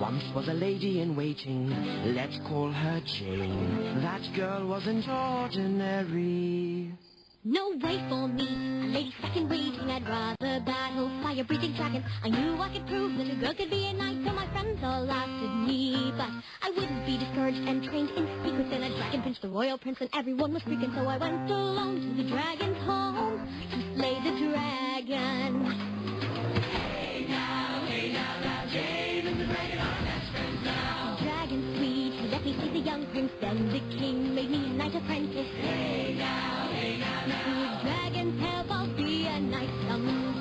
Once was a lady in waiting, let's call her Jane. That girl wasn't ordinary. No way for me, a lady stuck in waiting. I'd rather battle fire-breathing dragons. I knew I could prove that a girl could be a knight, so my friends all laughed at me. But I wouldn't be discouraged and trained in secret. Then a dragon pinched the royal prince and everyone was freaking. So I went alone to the dragon's home to slay the dragon. Hey now, Jane and the dragon are best friends now. Dragon sweet, he let me see the young prince. Then the king made me knight apprentice. Hey now. With dragon's help, I'll be a knight someday.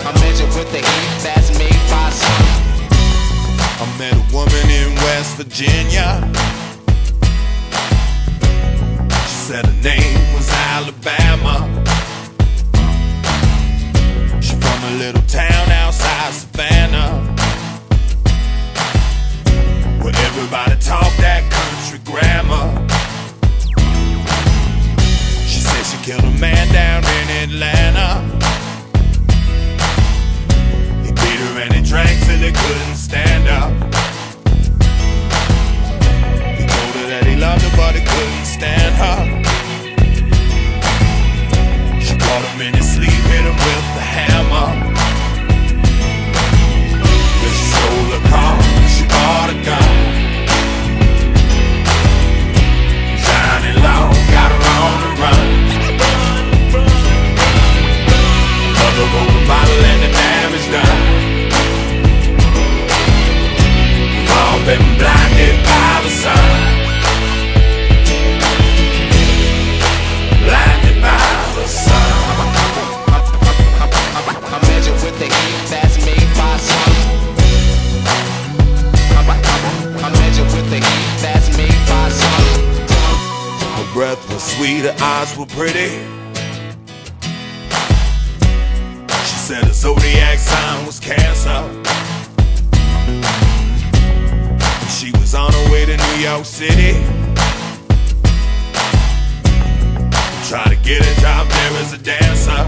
I measure with the heat that's made by sun. I met a woman in West Virginia. She said her name was Alabama. She from a little town outside Savannah, where everybody talk that country grammar. She said she killed a man down in Atlanta. And he drank till he couldn't stand up. He told her that he loved her, but he couldn't stand her. She caught him in his sleep, hit him with the hammer. Then she stole a car, she bought a gun. Johnny Long got her on the run. Mother rolled a bottle and the damage done. Been blinded by the sun. Blinded by the sun. I measure with the heat that's made by sun. I measure with the heat that's made by sun. Her breath was sweet, her eyes were pretty. She said her zodiac sign was Cancer. She was on her way to New York City, try to get a job there as a dancer.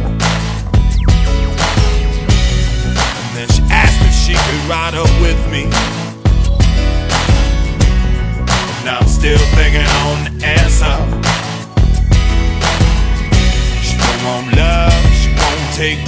And then she asked if she could ride up with me. Now I'm still thinking on the answer. She don't want love, she won't take